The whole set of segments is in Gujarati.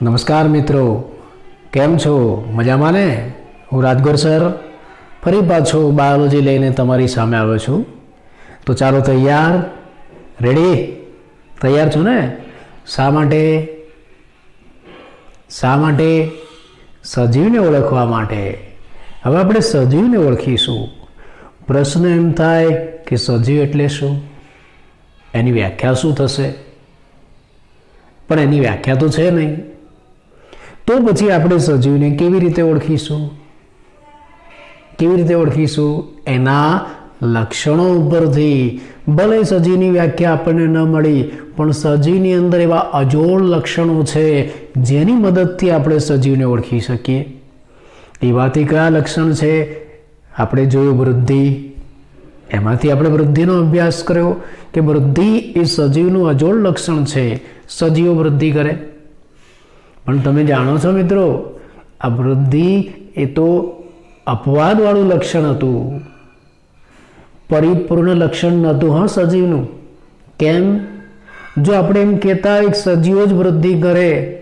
નમસ્કાર મિત્રો, કેમ છો? મજામાં ને? હું રાજગોર સર ફરી પાછો બાયોલોજી લઈને તમારી સામે આવ્યો છું. તો ચાલો, તૈયાર? રેડી? તૈયાર છો ને? શા માટે? સજીવને ઓળખવા માટે. હવે આપણે સજીવને ઓળખીશું. પ્રશ્ન એમ થાય કે સજીવ એટલે શું, એની વ્યાખ્યા શું થશે? પણ એની વ્યાખ્યા તો છે નહીં. તો પછી આપણે સજીવને કેવી રીતે ઓળખીશું? એના લક્ષણો ઉપરથી. ભલે સજીવની વ્યાખ્યા આપણને ન મળી, પણ સજીવની અંદર એવા અજોડ લક્ષણો છે જેની મદદથી આપણે સજીવને ઓળખી શકીએ. એવાથી કયા લક્ષણ છે? આપણે જોયું વૃદ્ધિ. એમાંથી આપણે વૃદ્ધિનો અભ્યાસ કર્યો કે વૃદ્ધિ એ સજીવનું અજોડ લક્ષણ છે. સજીવો વૃદ્ધિ કરે. પણ તમે જાણો છો મિત્રો, આ વૃદ્ધિ એ તો અપવાદવાળું લક્ષણ હતું, પરિપૂર્ણ લક્ષણ નહોતું. હા, સજીવનું. કેમ? જો આપણે એમ કહેતા હોય સજીવો જ વૃદ્ધિ કરે,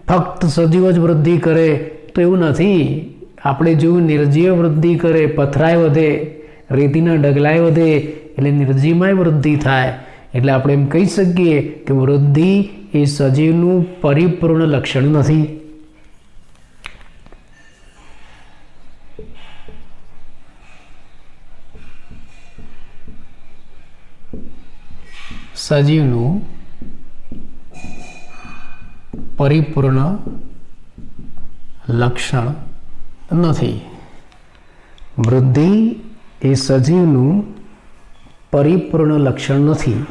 ફક્ત સજીવો જ વૃદ્ધિ કરે, તો એવું નથી. આપણે જોયું નિર્જીવ વૃદ્ધિ કરે, પથરાય વધે, રેતીના ઢગલાય વધે, એટલે નિર્જીવમાં વૃદ્ધિ થાય. એટલે આપણે એમ કહી શકીએ કે વૃદ્ધિ એ સજીવનું પરિપૂર્ણ લક્ષણ નથી. સજીવનું પરિપૂર્ણ લક્ષણ નથી. વૃદ્ધિ એ સજીવનું પરિપૂર્ણ લક્ષણ નથી.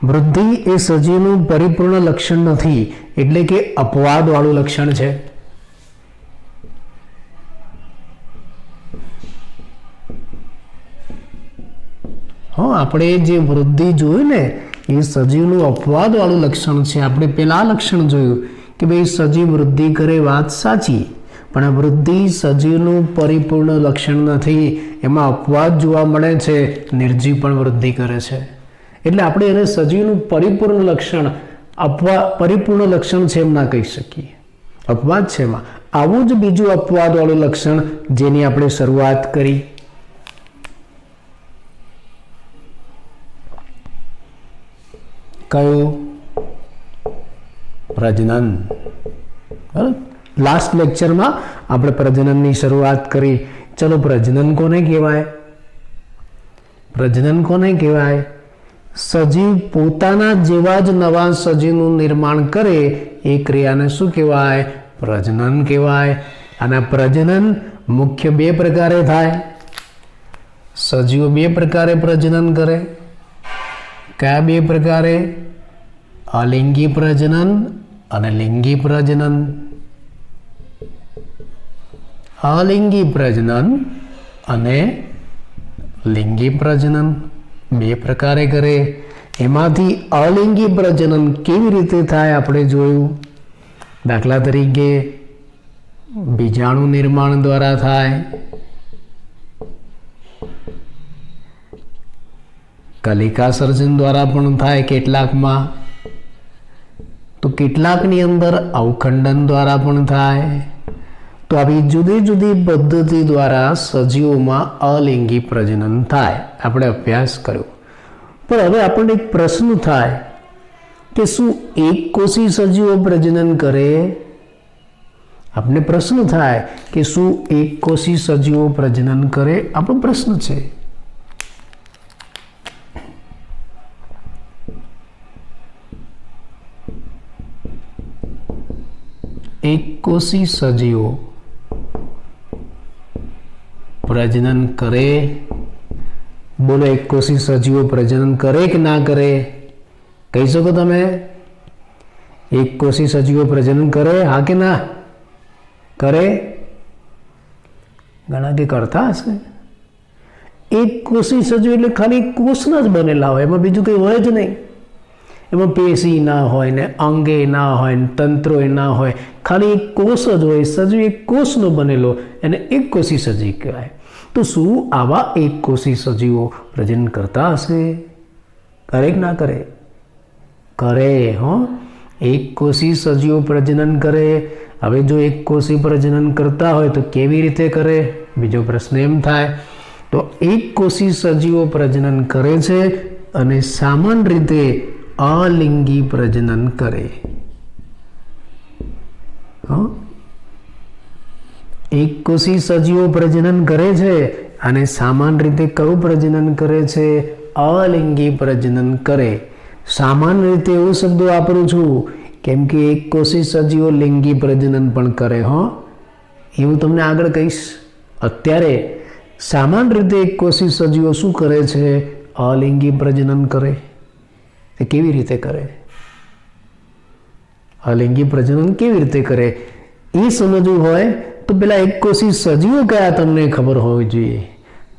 વૃદ્ધિ એ સજીવનું પરિપૂર્ણ લક્ષણ નથી, એટલે કે અપવાદવાળું લક્ષણ છે. હા, આપણે જે વૃદ્ધિ જોયું ને એ સજીવનું અપવાદવાળું લક્ષણ છે. આપણે પેલા લક્ષણ જોયું કે ભાઈ સજીવ વૃદ્ધિ કરે, વાત સાચી, પણ આ વૃદ્ધિ સજીવનું પરિપૂર્ણ લક્ષણ નથી. એમાં અપવાદ જોવા મળે છે. નિર્જીવ પણ વૃદ્ધિ કરે છે. એટલે આપણે એને સજીવનું પરિપૂર્ણ લક્ષણ, પરિપૂર્ણ લક્ષણ છે એમ ના કહી શકીએ. અપવાદ છે એમાં. આવું જ બીજું અપવાદવાળું લક્ષણ જેની આપણે શરૂઆત કરી. કયું? પ્રજનન. લાસ્ટ લેક્ચરમાં આપણે પ્રજનનની શરૂઆત કરી. ચલો, પ્રજનન કોને કહેવાય? સજીવ પોતાના જેવા જ નવા સજીવનું નિર્માણ કરે એ ક્રિયાને શું કહેવાય? પ્રજનન કહેવાય. અને પ્રજનન મુખ્ય બે પ્રકારે થાય. સજીવો બે પ્રકારે પ્રજનન કરે. કયા બે પ્રકારે? અલિંગી પ્રજનન અને લિંગી પ્રજનન. અલિંગી પ્રજનન અને લિંગી પ્રજનન બે પ્રકારે કરે. એમાંથી અલિંગી પ્રજનન કેવી રીતે થાય આપણે જોયું. દાખલા તરીકે બીજાણુ નિર્માણ દ્વારા થાય, કલિકા સર્જન દ્વારા પણ થાય કેટલાકમાં, તો કેટલાકની અંદર અવખંડન દ્વારા પણ થાય. તો આવી જુદી જુદી પદ્ધતિ દ્વારા સજીવોમાં અલિંગી પ્રજનન થાય. આપણે અભ્યાસ કર્યો. પણ હવે આપણને એક પ્રશ્ન થાય કે શું એક કોષી સજીવો પ્રજનન કરે? આપણને પ્રશ્ન થાય કે શું એક કોષી સજીવો પ્રજનન કરે? આપણો પ્રશ્ન છે. એક કોષી સજીવો પ્રજનન કરે? બોલો, એક કોષી સજીવો પ્રજનન કરે કે ના કરે? કહી શકો તમે? એક કોષી સજીવો પ્રજનન કરે, હા કે ના કરે? ઘણા કે કરતા હશે. એક કોષી સજીવ એટલે ખાલી કોષના જ બનેલા હોય, એમાં બીજું કંઈ હોય જ નહીં. એમાં પેશી ના હોય ને અંગે ના હોય ને તંત્રો ના હોય, ખાલી એક કોષ જ હોય. સજીવ એક કોષનો બનેલો, એને એક કોષી સજીવ કહેવાય. તો શું આવા એક કોષી સજીવો પ્રજનન કરતા હશે? કરે કે ના કરે? કરે. એક કોષી સજીવો પ્રજનન કરે. હવે જો એક કોષી પ્રજનન કરતા હોય તો કેવી રીતે કરે? બીજો પ્રશ્ન એમ થાય. તો એક કોષી સજીવો પ્રજનન કરે છે અને સામાન્ય રીતે અલિંગી પ્રજનન કરે. એક કોષી સજીવો પ્રજનન કરે છે અને સામાન્ય રીતે કયું પ્રજનન કરે છે? અલિંગી પ્રજનન કરે. સામાન્ય રીતે એવો શબ્દ વાપરું છું કેમ કે એક કોષી સજીવો લિંગી પ્રજનન પણ કરે. એવું તમને આગળ કહીશ. અત્યારે સામાન્ય રીતે એક કોષી સજીવો શું કરે છે? અલિંગી પ્રજનન કરે. તે કેવી રીતે કરે? અલિંગી પ્રજનન કેવી રીતે કરે એ સમજવું હોય તો પેલા એક કોષી સજીવો કયા તમને ખબર હોવી જોઈએ.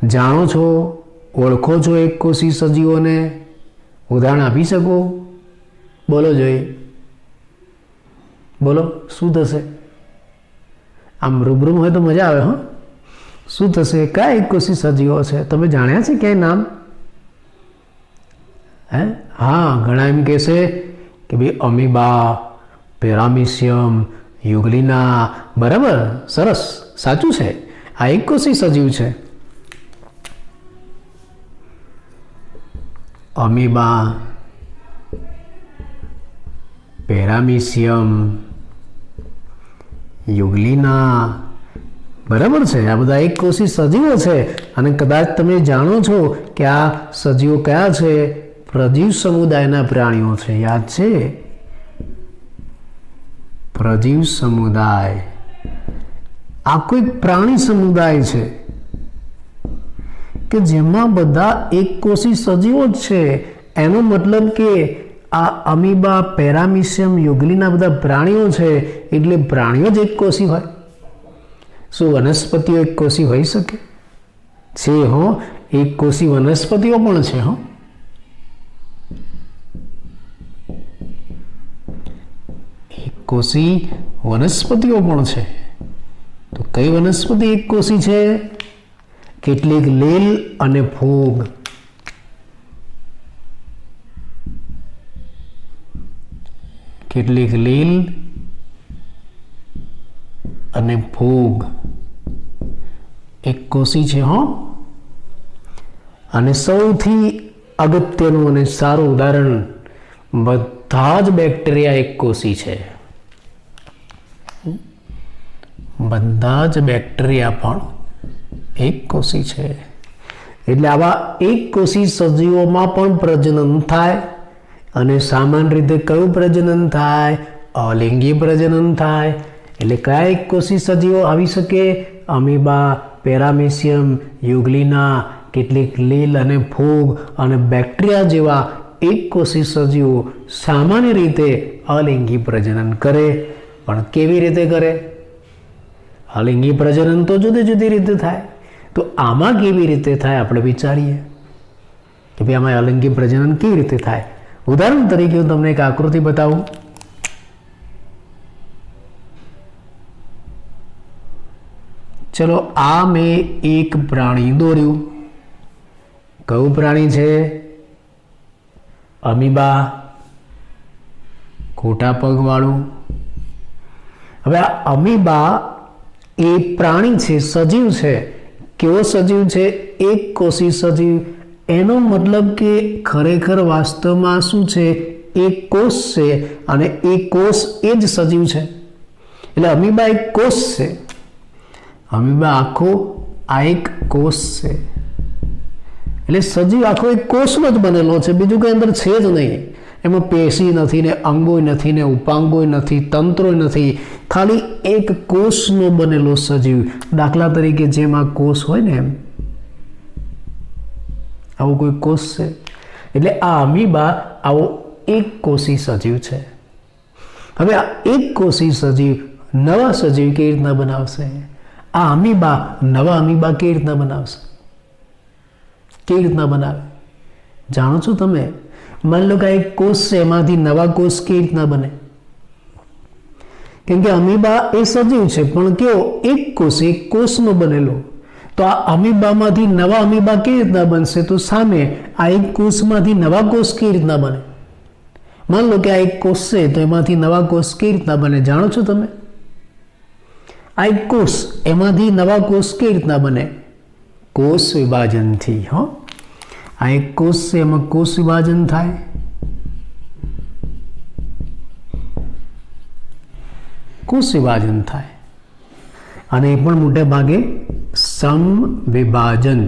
જાણો છો, ઓળખો છો એક કોષી સજીવોને? ઉદાહરણ આપી શકો? બોલો જોઈએ, બોલો. શું થશે? આમ રૂબરૂ હોય તો મજા આવે. શું થશે? કયા એક કોષી સજીવો છે? તમે જાણ્યા છે ક્યાંય નામ? હા, ઘણા એમ કહેશે કે ભાઈ અમીબા, પેરામિશિયમ, યુગ્લિના. બરાબર, સરસ, સાચું છે. આ એક કોષી સજીવ છે. Amoeba, paramecium, euglena. બરાબર છે, આ બધા એક કોષી સજીવો છે. અને કદાચ તમે જાણો છો કે આ સજીવો કયા છે? પ્રજીવ સમુદાયના પ્રાણીઓ છે. યાદ છે? પ્રજીવ સમુદાય. આ કોઈ પ્રાણી સમુદાય છે કે જેમાં બધા એક કોષી સજીવો જ છે. એનો મતલબ કે આ અમીબા, પેરામિશિયમ, યુગ્લિના બધા પ્રાણીઓ છે એટલે પ્રાણીઓ જ એક કોષી હોય. શું વનસ્પતિઓ એક કોષી હોઈ શકે? છે. એક કોષી વનસ્પતિઓ પણ છે. એક કોષી વનસ્પતિઓ પણ છે. તો કઈ વનસ્પતિ એક કોષી છે? કેટલીક લીલ અને ફૂગ. કેટલીક લીલ અને ફૂગ એક કોષી છે. અને સૌથી અગત્યનું અને સારું ઉદાહરણ, બધા જ બેક્ટેરિયા એક કોષી છે. બધા જ બેક્ટેરિયા પણ એક કોષી છે. એટલે આવા એક કોષી સજીવોમાં પણ પ્રજનન થાય. અને સામાન્ય રીતે કયું પ્રજનન થાય? અલિંગી પ્રજનન થાય. એટલે કયા એક કોષી સજીવો આવી શકે? અમીબા, પેરામિશિયમ, યુગ્લિના, કેટલીક લીલ અને ફૂગ અને બેક્ટેરિયા જેવા એક કોષી સજીવો સામાન્ય રીતે અલિંગી પ્રજનન કરે. પણ કેવી રીતે કરે? અલિંગી પ્રજનન તો જુદી જુદી રીતે થાય. તો આમાં કેવી રીતે થાય આપણે વિચારીએ કે ભાઈ આમાં અલિંગી પ્રજનન કેવી રીતે થાય. ઉદાહરણ તરીકે હું તમને એક આકૃતિ બતાવું. ચલો, આ મેં એક પ્રાણી દોર્યું. કયું પ્રાણી છે? અમીબા, ખોટા પગવાળું. હવે આ અમીબા એ પ્રાણી છે, સજીવ છે. કેવો સજીવ છે? એક કોષી સજીવ. એનો મતલબ કે ખરેખર વાસ્તવમાં શું છે? એક કોષ છે અને એ કોષ એ જ સજીવ છે. એટલે અમીબા એક કોષ છે. અમીબા આખો આ એક કોષ છે. એટલે સજીવ આખો એક કોષનો જ બનેલો છે, બીજું કંઈ અંદર છે જ નહીં. એમાં પેશી નથી ને અંગોય નથી ને ઉપાંગોય નથી, તંત્રોય નથી. ખાલી એક કોષનો બનેલો સજીવ. દાખલા તરીકે જેમ આ કોષ હોય ને એમ આવો કોઈ કોષ છે. એટલે આ અમીબા આવો એક કોષી સજીવ છે. હવે આ એક કોષી સજીવ નવા સજીવ કેવી રીતના બનાવશે? આ અમીબા નવા અમીબા કેવી રીતના બનાવશે? કેવી રીતના બનાવે? જાણો છો તમે? માની લો કે એક કોષ છે, એમાંથી નવા કોષ કેવી રીતના બને? કેમ કે અમીબા એ સજીવ છે, પણ કેવો? એક કોષનો બનેલો. તો આ અમીબામાંથી નવા અમીબા કેવી રીતના બનશે? તો સામે આ એક કોષમાંથી નવા કોષ કેવી રીતના બને? માની લો કે આ એક કોષ છે, તો એમાંથી નવા કોષ કેવી રીતના બને જાણો છો તમે? આ એક કોષ, એમાંથી નવા કોષ કેવી રીતના બને? કોષ વિભાજનથી. આ એક કોષ છે, એમાં કોષ વિભાજન થાય. કોષ વિભાજન થાય અને એ પણ મોટે ભાગે સમવિભાજન.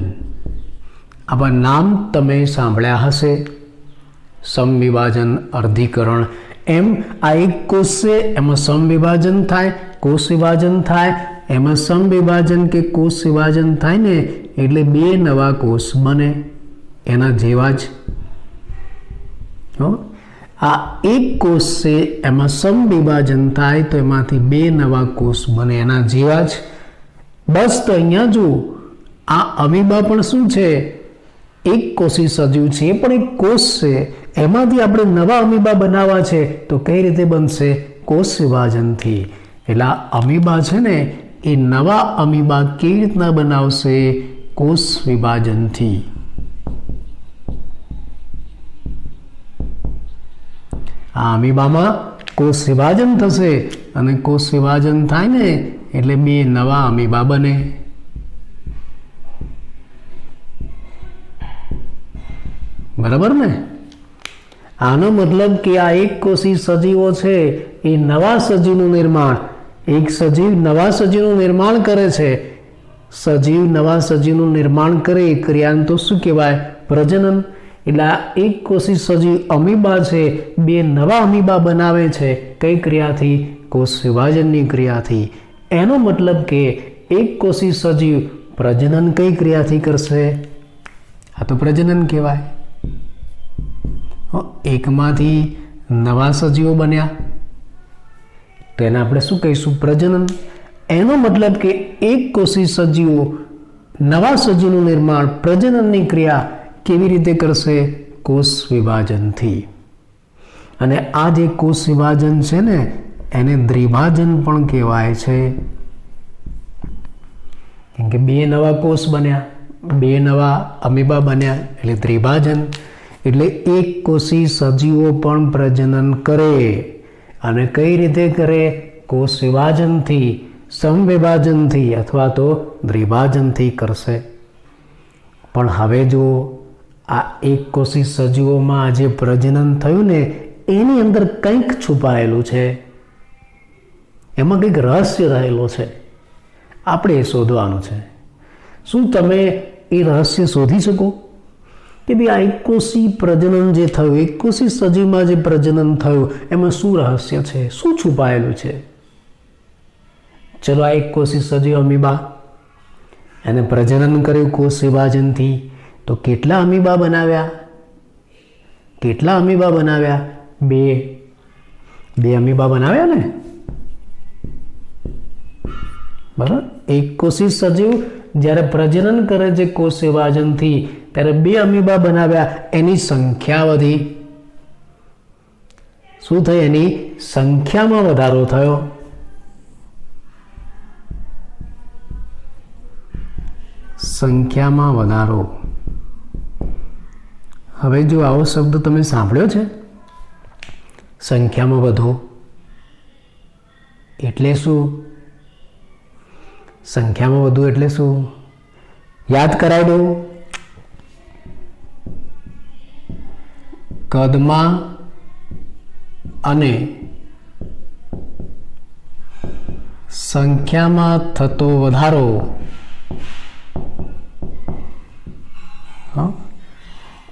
આવા નામ તમે સાંભળ્યા હશે, સમવિભાજન, અર્ધીકરણ. એમ આ એક કોષ છે, એમાં સમવિભાજન થાય, કોષ વિભાજન થાય. એમાં સમવિભાજન કે કોષ વિભાજન થાય ને એટલે બે નવા કોષ બને એના જેવા જ. આ એક કોષ છે, એમાં સમવિભાજન થાય તો એમાંથી બે નવા કોષ બને એના જેવા જ. બસ તો અહીંયા જુઓ, આ અમીબા પણ શું છે? એક કોષી સજીવ છે, એ પણ એક કોષ છે. એમાંથી આપણે નવા અમીબા બનાવવા છે તો કઈ રીતે બનશે? કોષ વિભાજનથી. એટલે આ અમીબા છે ને એ નવા અમીબા કેવી રીતના બનાવશે? કોષ વિભાજનથી. આ અમીબામાં કોષ વિભાજન થશે અને કોષ વિભાજન થાય ને એટલે બે નવા અમીબા બને. બરાબર ને? આનો મતલબ કે આ એક કોષી સજીવો છે એ નવા સજીવનું નિર્માણ, એક સજીવ નવા સજીવનું નિર્માણ કરે છે. સજીવ નવા સજીવનું નિર્માણ કરે એ ક્રિયાને તો શું કહેવાય? પ્રજનન. એટલે આ એક કોષી સજીવ અમીબા છે, બે નવા અમીબા બનાવે છે. કઈ ક્રિયાથી? કોષ વિભાજનની ક્રિયાથી. એનો મતલબ કે એક કોષી સજીવ પ્રજનન કઈ ક્રિયાથી કરશે? આ તો પ્રજનન કહેવાય. એકમાંથી નવા સજીવો બન્યા તો એને આપણે શું કહીશું? પ્રજનન. એનો મતલબ કે એક કોષી સજીવો નવા સજીવનું નિર્માણ, પ્રજનનની ક્રિયા કેવી રીતે કરશે? કોષ વિભાજનથી. અને આ જે કોષ વિભાજન છે ને એને દ્વિભાજન પણ કહેવાય છે. કેમ કે બે નવા કોષ બન્યા, બે નવા અમીબા બન્યા એટલે દ્વિભાજન. એટલે એક કોષી સજીવો પણ પ્રજનન કરે. અને કઈ રીતે કરે? કોષ વિભાજનથી, સમવિભાજનથી અથવા તો દ્વિભાજનથી કરશે. પણ હવે જો આ એક કોષી સજીવોમાં જે પ્રજનન થયું ને એની અંદર કંઈક છુપાયેલું છે, એમાં કંઈક રહસ્ય રહેલો છે. આપણે એ શોધવાનું છે. શું તમે એ રહસ્ય શોધી શકો કે ભાઈ આ એક કોષી પ્રજનન જે થયું, એક કોષી સજીવમાં જે પ્રજનન થયું એમાં શું રહસ્ય છે, શું છુપાયેલું છે? ચલો, આ એક કોષી સજીવ અમીબા, એને પ્રજનન કર્યું કોષ વિભાજનથી, તો કેટલા અમીબા બનાવ્યા? કેટલા અમીબા બનાવ્યા? બે અમીબા બનાવ્યા ને? બરાબર. એક કોષી સજીવ જ્યારે પ્રજનન કરે છે કોષ વિભાજનથી ત્યારે બે અમીબા બનાવ્યા, એની સંખ્યા વધી. શું થઈ? એની સંખ્યામાં વધારો થયો. સંખ્યામાં વધારો. હવે જો આવો શબ્દ તમે સાંભળ્યો છે, સંખ્યામાં વધો એટલે શું? સંખ્યામાં વધુ એટલે શું? યાદ કરાવી દો. કદમાં અને સંખ્યામાં થતો વધારો.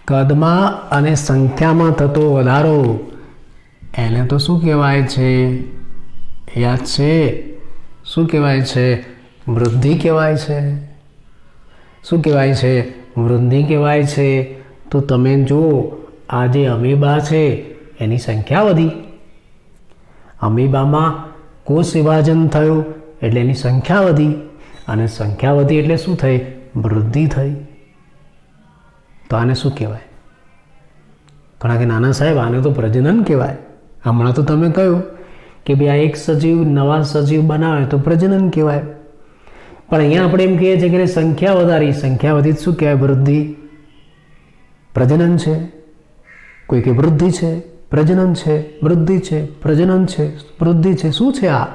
કદમાં અને સંખ્યામાં થતો વધારો એને તો શું કહેવાય છે? યાદ છે? શું કહેવાય છે? વૃદ્ધિ કહેવાય છે. શું કહેવાય છે? વૃદ્ધિ કહેવાય છે. તો તમે જો આ જે અમીબા છે એની સંખ્યા વધી, અમીબામાં કોષ વિભાજન થયું એટલે એની સંખ્યા વધી, અને સંખ્યા વધી એટલે શું થઈ? વૃદ્ધિ થઈ. તો આને શું કહેવાય? ઘણા કે નાના સાહેબ આને તો પ્રજનન કહેવાય. હમણાં તો તમે કહ્યું કે ભાઈ આ એક સજીવ નવા સજીવ બનાવે તો પ્રજનન કહેવાય. પણ અહીંયા આપણે એમ કહીએ છીએ કે સંખ્યા વધારી, સંખ્યા વધી શું કહેવાય? વૃદ્ધિ. પ્રજનન છે. કોઈ કે વૃદ્ધિ છે, પ્રજનન છે, વૃદ્ધિ છે, પ્રજનન છે, વૃદ્ધિ છે. શું છે આ?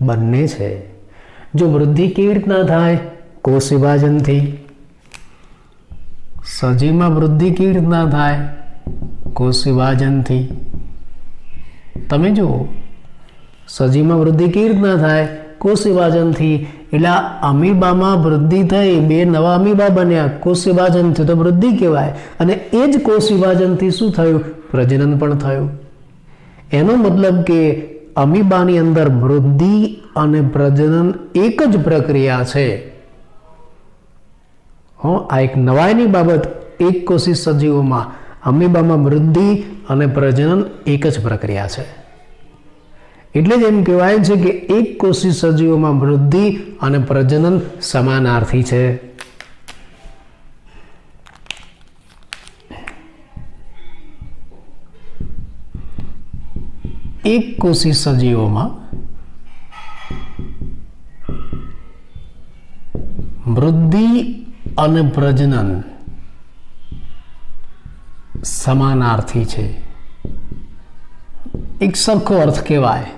બંને છે. જો વૃદ્ધિ કેવી રીતના થાય? કોષ વિભાજનથી. સજીવમાં વૃદ્ધિ કેવી રીતના થાય? કોષ વિભાજનથી. તમે જુઓ, સજીવમાં વૃદ્ધિ કેવી રીતના થાય? કોષ વિભાજનથી. એટલે અમીબામાં વૃદ્ધિ થઈ, બે નવા અમીબા બન્યા, કોષ વિભાજનથી, તો વૃદ્ધિ કહેવાય. અને એ જ કોષ વિભાજનથી શું થયું? પ્રજનન પણ થયું. એનો મતલબ કે અમીબાની અંદર વૃદ્ધિ અને પ્રજનન એક જ પ્રક્રિયા છે. આ એક નવાઈની બાબત. એક કોષી સજીવોમાં અમીબામાં વૃદ્ધિ અને પ્રજનન એક જ પ્રક્રિયા છે. એટલે જ એમ કહેવાય છે કે એક કોષી સજીવોમાં વૃદ્ધિ અને પ્રજનન સમાનાર્થી છે. એક કોષી સજીવોમાં વૃદ્ધિ અને પ્રજનન સમાનાર્થી છે. એક સરખો અર્થ કહેવાય.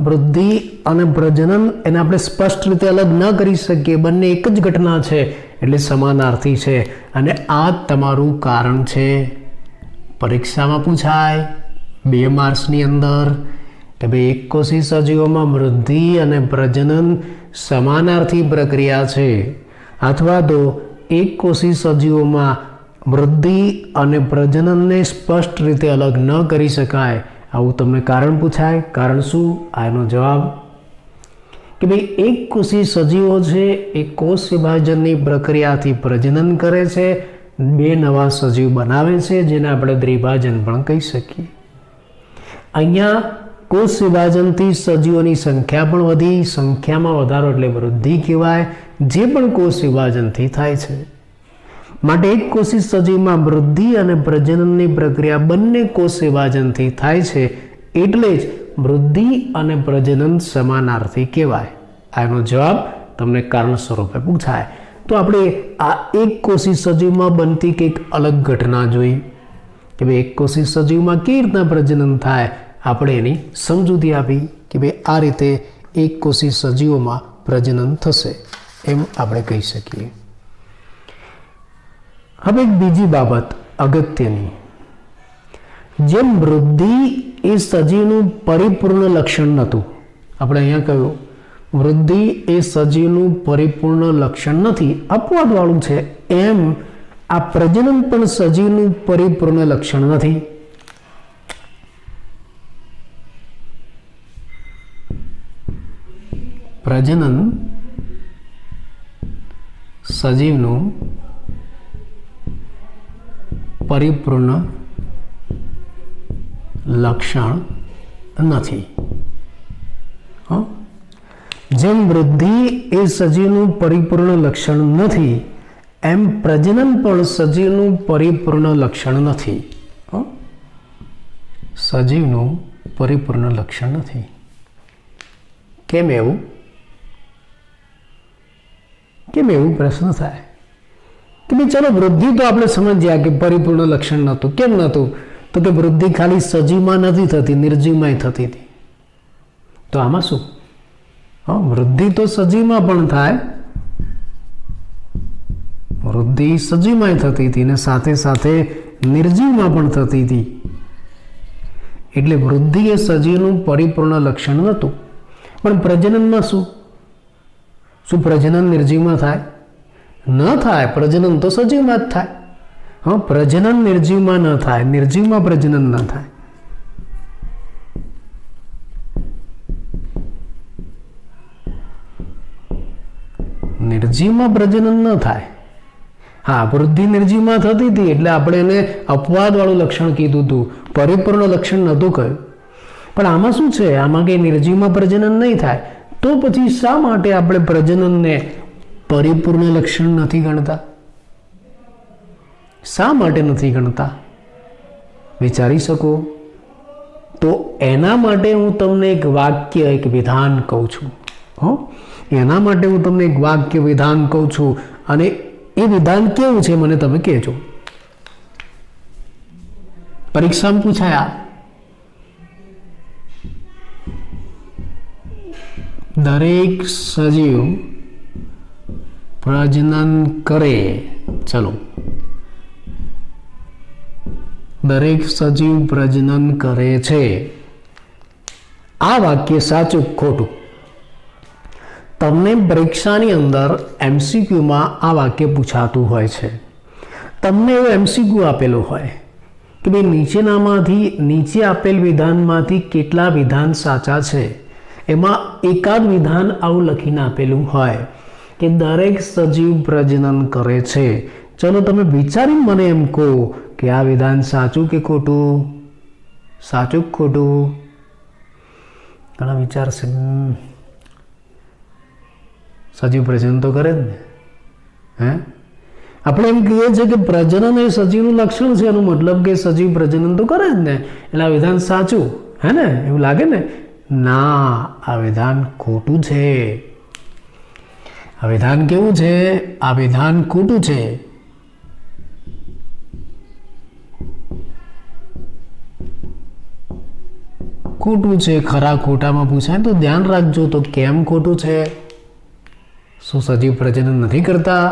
વૃદ્ધિ અને પ્રજનન એને આપણે સ્પષ્ટ રીતે અલગ ન કરી શકીએ. બંને એક જ ઘટના છે એટલે સમાનાર્થી છે. અને આ તમારું કારણ છે. પરીક્ષામાં પૂછાય 2 માર્ક્સની અંદર કે ભાઈ એક કોષી સજીવોમાં વૃદ્ધિ અને પ્રજનન સમાનાર્થી પ્રક્રિયા છે, અથવા તો એક કોષી સજીવોમાં વૃદ્ધિ અને પ્રજનનને સ્પષ્ટ રીતે અલગ ન કરી શકાય. આવું તમને કારણ પૂછાય. કારણ શું? આનો જવાબ કે ભાઈ એક કોષી સજીવો છે એ કોષ વિભાજનની પ્રક્રિયાથી પ્રજનન કરે છે, 2 નવા સજીવ બનાવે છે, જેને આપણે દ્વિભાજન પણ કહી શકીએ. અહીંયા કોષ વિભાજનથી સજીવોની સંખ્યા પણ વધી. સંખ્યામાં વધારો એટલે વૃદ્ધિ કહેવાય, જે પણ કોષ વિભાજનથી થાય છે. માટે એક કોષી સજીવમાં વૃદ્ધિ અને પ્રજનનની પ્રક્રિયા બંને કોષ વિભાજનથી થાય છે. એટલે જ વૃદ્ધિ અને પ્રજનન સમાનાર્થી કહેવાય. આનો જવાબ તમને કારણ સ્વરૂપે પૂછાય. તો આપણે આ એક કોષી સજીવમાં બનતી કંઈક અલગ ઘટના જોઈ કે ભાઈ એક કોષી સજીવમાં કેવી રીતના પ્રજનન થાય. આપણે એની સમજૂતી આપી કે ભાઈ આ રીતે એક કોષી સજીવોમાં પ્રજનન થશે, એમ આપણે કહી શકીએ. હવે એક બીજી બાબત અગત્યની, જેમ વૃદ્ધિ એ સજીવનું પરિપૂર્ણ લક્ષણ નહોતું, આપણે અહીંયા કહ્યું વૃદ્ધિ એ સજીવનું પરિપૂર્ણ લક્ષણ નથી, અપવાદવાળું છે, એમ આ પ્રજનન પણ સજીવનું પરિપૂર્ણ લક્ષણ નથી. પ્રજનન સજીવનું પરિપૂર્ણ લક્ષણ નથી. જેમ વૃદ્ધિ એ સજીવનું પરિપૂર્ણ લક્ષણ નથી, એમ પ્રજનન પણ સજીવનું પરિપૂર્ણ લક્ષણ નથી. સજીવનું પરિપૂર્ણ લક્ષણ નથી. કેમ એવું? કેમ એવું પ્રશ્ન થાય કે ભાઈ ચલો વૃદ્ધિ તો આપણે સમજ્યા કે પરિપૂર્ણ લક્ષણ નહોતું. કેમ નહોતું? તો કે વૃદ્ધિ ખાલી સજીવમાં નથી થતી, નિર્જીવમાં થતી હતી. તો આમાં શું? વૃદ્ધિ તો સજીવમાં પણ થાય, વૃદ્ધિ સજીવમાં થતી હતી ને સાથે સાથે નિર્જીવમાં પણ થતી હતી. એટલે વૃદ્ધિ એ સજીવનું પરિપૂર્ણ લક્ષણ નહોતું. પણ પ્રજનનમાં શું? શું પ્રજનન નિર્જીવમાં થાય? ન થાય. પ્રજનન તો સજીવમાં જ થાય. પ્રજનન નિર્જીવમાં ન થાય, નિર્જીવમાં પ્રજનન ન થાય. નિર્જીવમાં પ્રજનન ન થાય. હા, વૃદ્ધિ નિર્જીવમાં થતી હતી એટલે આપણે એને અપવાદ વાળું લક્ષણ કીધું હતું, પરિપૂર્ણ લક્ષણ નહોતું કહ્યું. પણ આમાં શું છે? આમાં કઈ નિર્જીવમાં પ્રજનન નહીં થાય, તો પછી શા માટે આપણે પ્રજનનને પરિપૂર્ણ લક્ષણ નથી ગણતા? શા માટે નથી ગણતા? વિચારી શકો. તો એના માટે હું તમને એક વાક્ય, એક વિધાન કહું છું. એના માટે હું તમને એક વાક્ય વિધાન કહું છું, અને એ વિધાન કેવું છે મને તમે કહેજો. પરીક્ષામાં પૂછાયા, દરેક સજીવ પ્રજનન કરે. ચલો, દરેક સજીવ પ્રજનન કરે છે. આ વાક્ય સાચું ખોટું? તમને પરીક્ષાની અંદર એમસીક્યુમાં આ વાક્ય પૂછાતું હોય છે. તમને એવું એમસીક્યુ આપેલું હોય કે ભાઈ નીચે આપેલ વિધાનમાંથી કેટલા વિધાન સાચા છે. એમાં એકાદ વિધાન આવું લખીને આપેલું હોય કે દરેક સજીવ પ્રજનન કરે છે. ચલો, તમે વિચારીને મને એમ કહો કે આ વિધાન સાચું કે ખોટું? સાચું કે ખોટું? ઘણા વિચારશે સજીવ પ્રજનન તો કરે જ ને. આપણે એમ કહીએ છીએ કે પ્રજનન એ સજીવનું લક્ષણ છે, એનો મતલબ કે સજીવ પ્રજનન તો કરે જ ને, એટલે આ વિધાન સાચું, હે ને? એવું લાગે ને? ના, આ વિધાન ખોટું છે. આ વિધાન કેવું છે? આ વિધાન ખોટું છે. ખોટું છે. ખરા ખોટામાં પૂછાય તો ધ્યાન રાખજો. તો કેમ ખોટું છે? શું સજીવ પ્રજનન નથી કરતા?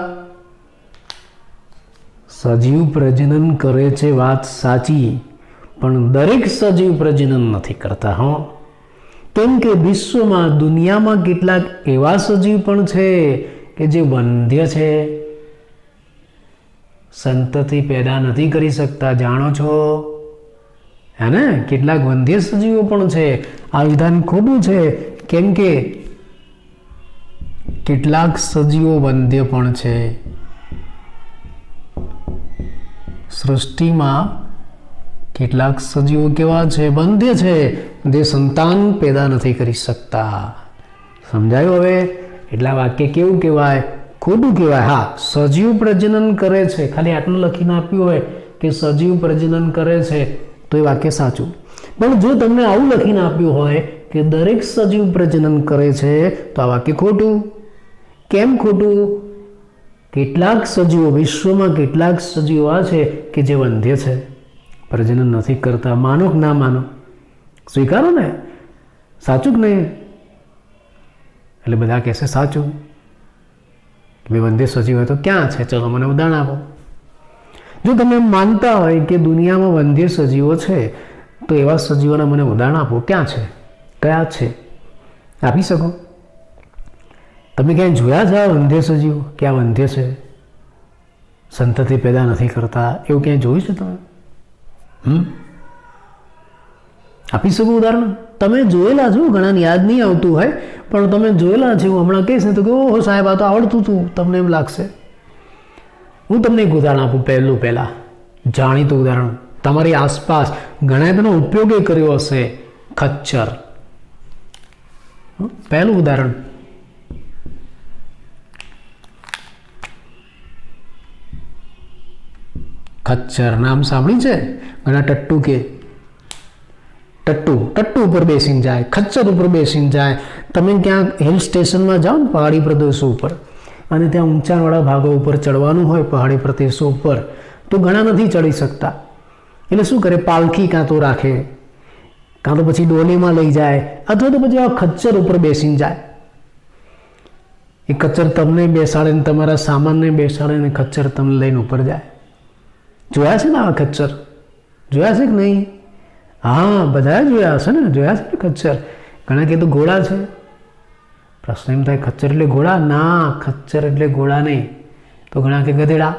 સજીવ પ્રજનન કરે છે, વાત સાચી, પણ દરેક સજીવ પ્રજનન નથી કરતા. કેમ કે વિશ્વમાં, દુનિયામાં કેટલાક એવા સજીવ પણ છે કે જે વંધ્ય છે, સંતતિ પેદા નથી કરી શકતા. જાણો છો, હે ને? કેટલાક વંધ્ય સજીવો પણ છે. આ વિધાન ખોટું છે, કેમ કે કેટલાક સજીવો વંધ્ય પણ છે. સૃષ્ટિમાં કેટલાક સજીવો કેવા છે? વંધ્ય છે, જે સંતાન પેદા નથી કરી શકતા. સમજાયું હવે? એટલા વાક્ય કેવું કહેવાય? ખોટું કહેવાય. હા, સજીવ પ્રજનન કરે છે, ખાલી આટલું લખીને આપ્યું હોય કે સજીવ પ્રજનન કરે છે, તો એ વાક્ય સાચું. પણ જો તમને આવું લખીને આપ્યું હોય કે દરેક સજીવ પ્રજનન કરે છે, તો આ વાક્ય ખોટું. કેમ ખોટું? કેટલાક સજીવો, વિશ્વમાં કેટલાક સજીવો આ છે કે જે વંધ્ય છે, પ્રજનન નથી કરતા. માનો કે ના માનો? સ્વીકારો ને? સાચું કે નહીં? એટલે બધા કહેશે સાચું. ભાઈ વંધ્ય સજીવ હોય તો ક્યાં છે? ચલો મને ઉદાહરણ આપો. જો તમે માનતા હોય કે દુનિયામાં વંધ્ય સજીવો છે, તો એવા સજીવોના મને ઉદાહરણ આપો. ક્યાં છે? કયા છે? આપી શકો? તમે ક્યાંય જોયા છે આ વંધ્ય સજીવો કે આ વંધ્ય છે, સંતતિ પેદા નથી કરતા? એવું ક્યાંય જોયું છે તમે? આપી શકો ઉદાહરણ? તમે જોયેલા છો, ઘણાને યાદ નહીં આવતું હોય, પણ તમે જોયેલા છે. હું હમણાં કહીશ ને તો કે ઓહો સાહેબ, આ તો આવડતું હતું, તમને એમ લાગશે. હું તમને એક ઉદાહરણ આપું. પહેલાં જાણીતું ઉદાહરણ, તમારી આસપાસ ઘણા તેનો ઉપયોગ કર્યો હશે. ખચ્ચર. પહેલું ઉદાહરણ, ખચ્ચર નામ સાંભળ્યું છે? ઘણા ટટ્ટુ કે ટટ્ટુ ઉપર બેસીને જાય, ખચ્ચર ઉપર બેસીને જાય. તમે ક્યાંક હિલ સ્ટેશનમાં જાઓ ને, પહાડી પ્રદેશો ઉપર, અને ત્યાં ઊંચાણવાળા ભાગો ઉપર ચડવાનું હોય, પહાડી પ્રદેશો ઉપર, તો ઘણા નથી ચડી શકતા. એટલે શું કરે? પાલખી કાં તો રાખે, કાં તો પછી ડોલીમાં લઈ જાય, અથવા તો પછી આ ખચ્ચર ઉપર બેસીને જાય. એ ખચ્ચર તમને બેસાડે ને તમારા સામાનને બેસાડે ને ખચ્ચર તમને લઈને ઉપર જાય. જોયા છે ને આ ખચ્ચર? જોયા છે કે નહીં? હા, બધા જોયા હશે ને. જોયા છે ને ખચ્ચર? ઘણા કે તો ઘોડા છે. પ્રશ્ન એમ થાય, ખચ્ચર એટલે ઘોડા? ના, ખચ્ચર એટલે ઘોડા નહીં. તો ઘણા કે ગધેડા.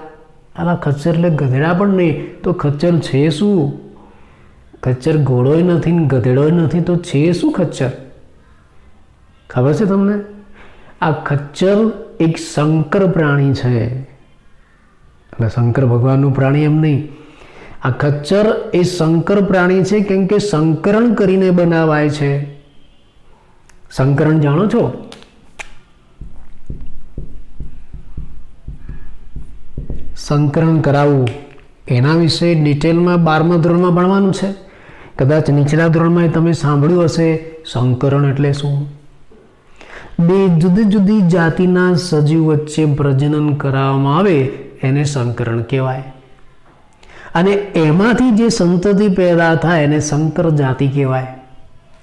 આલા ખચ્ચર એટલે ગધેડા પણ નહીં. તો ખચ્ચર છે શું? ખચ્ચર ઘોડોય નથી ને ગધેડોય નથી, તો છે શું ખચ્ચર? ખબર છે તમને? આ ખચ્ચર એક સંકર પ્રાણી છે. એટલે શંકર ભગવાનનું પ્રાણી એમ નહીં. આ ખચ્ચર એ સંકર પ્રાણી છે, કેમ કે સંકરણ કરીને બનાવાય છે. સંકરણ જાણો છો? સંકરણ કરાવવું. એના વિશે ડિટેલમાં 12મા ધોરણમાં ભણવાનું છે. કદાચ નીચલા ધોરણમાં તમે સાંભળ્યું હશે સંકરણ એટલે શું. બે જુદી જુદી જાતિના સજીવ વચ્ચે પ્રજનન કરાવવામાં આવે એને સંકરણ કહેવાય. અને એમાંથી જે સંતતિ પેદા થાય એને સંકર જાતિ કહેવાય.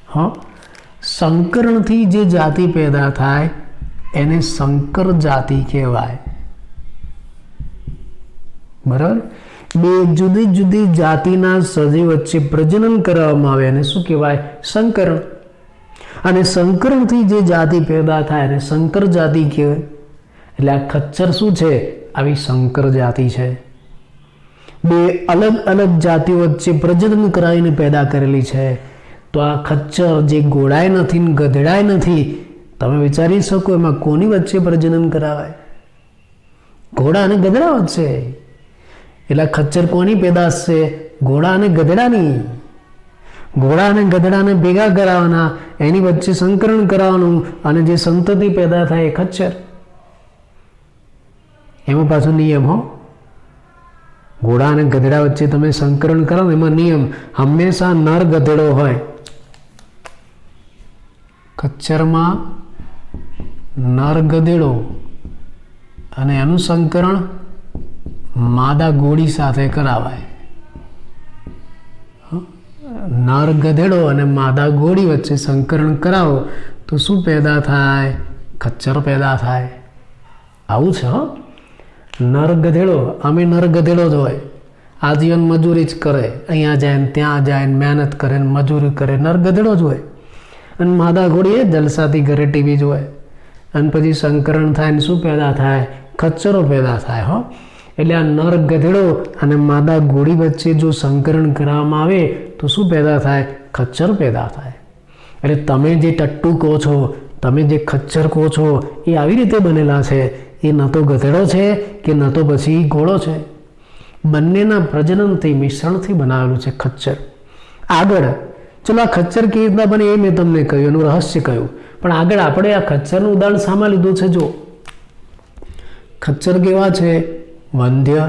હા, સંકરણથી જે જાતિ પેદા થાય એને સંકર જાતિ કહેવાય. બરાબર. બે જુદી જુદી જાતિના સજીવ વચ્ચે પ્રજનન કરવામાં આવે એને શું કહેવાય? સંકરણ. અને સંકરણથી જે જાતિ પેદા થાય એને સંકર જાતિ કહેવાય. એટલે આ ખચ્ચર શું છે? આવી સંકર જાતિ છે. બે અલગ અલગ જાતિઓ વચ્ચે પ્રજનન કરાવીને પેદા કરેલી છે. તો આ ખચ્ચર જે ઘોડાય નથી ને ગધેડાય નથી, તમે વિચારી શકો એમાં કોની વચ્ચે પ્રજનન કરાવાય? ઘોડા અને ગધેડા વચ્ચે. એટલે ખચ્ચર કોની પેદાશ છે? ઘોડા અને ગધેડાની. ઘોડા અને ગધેડાને ભેગા કરાવવાના, એની વચ્ચે સંકરણ કરાવવાનું અને જે સંતતિ પેદા થાય એ ખચ્ચર. એમાં પાછો નિયમ હો, ઘોડા અને ગધેડા વચ્ચે તમે સંકરણ કરો ને એમાં નિયમ હંમેશા નર ગધેડો હોય. ખચ્ચરમાં નર ગધેડો અને એનું સંકરણ માદા ઘોડી સાથે કરાવાય. નર ગધેડો અને માદા ઘોડી વચ્ચે સંકરણ કરાવો તો શું પેદા થાય? ખચ્ચર પેદા થાય. આવું છે. હો, નર ગધેડો, અમે નર ગધેડો જ હોય, આજીવન મજૂરી જ કરે, અહીંયા જાય ને ત્યાં જાય ને મહેનત કરે ને મજૂરી કરે, નર ગધેડો જ હોય. અને માદા ઘોડી એ જલસાથી ઘરે ટીવી જોવે. અને પછી સંકરણ થાય ને શું પેદા થાય? ખચ્ચરો પેદા થાય. હો, એટલે આ નર ગધેડો અને માદા ઘોડી વચ્ચે જો સંકરણ કરવામાં આવે તો શું પેદા થાય? ખચ્ચર પેદા થાય. એટલે તમે જે ટટ્ટુ કહો છો, તમે જે ખચ્ચર કહો છો એ આવી રીતે બનેલા છે. એ ન તો ગધેડો છે કે ન તો પછી ઘોડો છે. બંનેના પ્રજનનથી મિશ્રણથી બનાવેલું છે ખચ્ચર. આગળ ચલો આ ખચ્ચર કેવી રીતના બને એ મેં તમને કહ્યું, એનું રહસ્ય કહ્યું. પણ આગળ આપણે આ ખચ્ચરનું ઉદાહરણ શામાં લીધું છે? જો ખચ્ચર કેવા છે? વંધ્ય.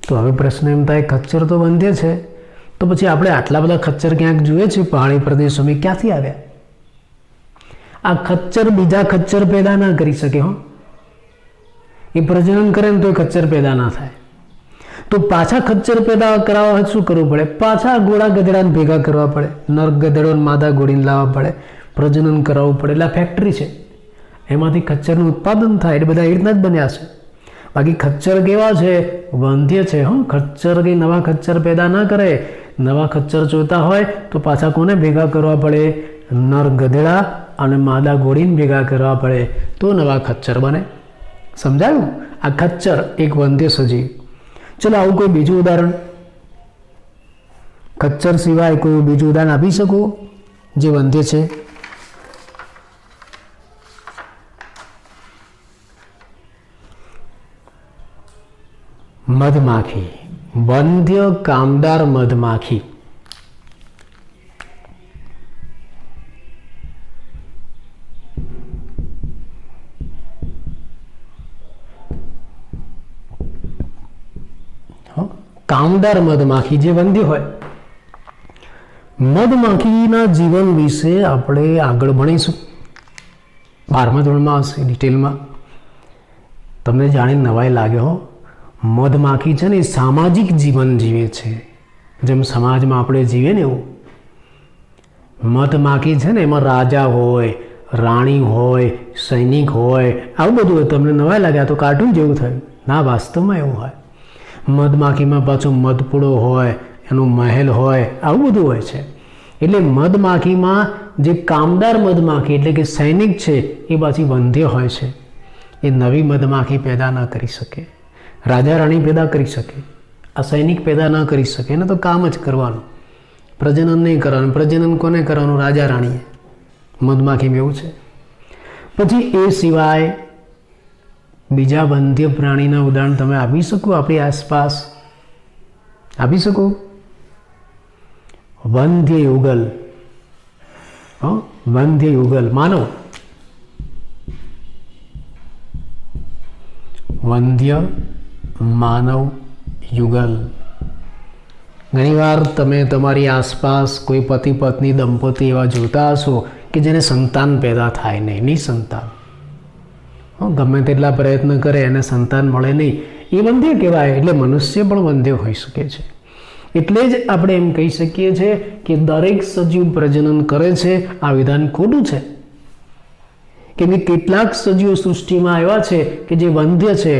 તો હવે પ્રશ્ન એમ થાય ખચ્ચર તો વંધ્ય છે, તો પછી આપણે આટલા બધા ખચ્ચર ક્યાંક જોઈએ છે પહાડી પ્રદેશોમાં, ક્યાંથી આવ્યા? આ ખચ્ચર બીજા ખચ્ચર પેદા ના કરી શકે. હો, એ પ્રજનન કરે ને તો એ ખચ્ચર પેદા ના થાય. તો પાછા ખચ્ચર પેદા કરાવવા શું કરવું પડે? પાછા ઘોડા ગધેડાને ભેગા કરવા પડે, નર ગધેડો માદા ઘોડીને લાવવા પડે, પ્રજનન કરાવવું પડે. એટલે આ ફેક્ટરી છે, એમાંથી ખચ્ચરનું ઉત્પાદન થાય. એટલે બધા એ રીતના જ બન્યા છે. બાકી ખચ્ચર કેવા છે? વંધ્ય છે. હો, ખચ્ચર કંઈ નવા ખચ્ચર પેદા ના કરે. નવા ખચ્ચર જોતા હોય તો પાછા કોને ભેગા કરવા પડે? નર ગધેડા અને માદા ઘોડીને ભેગા કરવા પડે, તો નવા ખચ્ચર બને. સમજાયું? આ ખચ્ચર એક વંધ્ય સજીવ. ચલો આવું કોઈ બીજું ઉદાહરણ, ખચ્ચર સિવાય કોઈ બીજું ઉદાહરણ આપી શકો જે વંધ્ય છે? મધમાખી, વંધ્ય કામદાર મધમાખી. કામદાર મધમાખી જે વંધ્ય હોય. મધમાખીના જીવન વિશે આપણે આગળ ભણીશું, 12મા ધોરણમાં હશે ડિટેલમાં. તમને જાણીને નવાઈ લાગે હો, મધમાખી છે ને એ સામાજિક જીવન જીવે છે. જેમ સમાજમાં આપણે જીવીએ ને એવું મધમાખી છે ને એમાં રાજા હોય, રાણી હોય, સૈનિક હોય, આવું બધું હોય. તમને નવાઈ લાગે આ તો કાર્ટૂન જેવું થયું. ના, વાસ્તવમાં એવું હોય. મધમાખીમાં પાછો મધપુડો હોય, એનો મહેલ હોય, આવું બધું હોય છે. એટલે મધમાખીમાં જે કામદાર મધમાખી એટલે કે સૈનિક છે એ પાછી વંધ્ય હોય છે. એ નવી મધમાખી પેદા ન કરી શકે, રાજા રાણી પેદા કરી શકે, આ સૈનિક પેદા ન કરી શકે. એને તો કામ જ કરવાનું, પ્રજનન નહીં કરવાનું. પ્રજનન કોને કરવાનું? રાજા રાણીએ. મધમાખીમાં એવું છે. પછી એ સિવાય બીજા વંધ્ય પ્રાણીના ઉદાહરણ તમે આપી શકો આપણી આસપાસ? આપી શકો? વંધ્ય યુગલ. વંધ્ય યુગલ માનવ, વંધ્ય માનવ યુગલ. ઘણીવાર તમે તમારી આસપાસ કોઈ પતિ પત્ની દંપતી એવા જોતા હશો કે જેને સંતાન પેદા થાય નહીં, નિસંતાન. ગમે તેટલા પ્રયત્ન કરે એને સંતાન મળે નહીં, એ વંધ્ય કહેવાય. એટલે મનુષ્ય પણ વંધ્ય હોઈ શકે છે. એટલે જ આપણે એમ કહી શકીએ છીએ કે દરેક સજીવ પ્રજનન કરે છે. આ વિધાન ખોટું છે, કેમ કે કેટલાક સજીવો સૃષ્ટિમાં એવા છે કે જે વંધ્ય છે,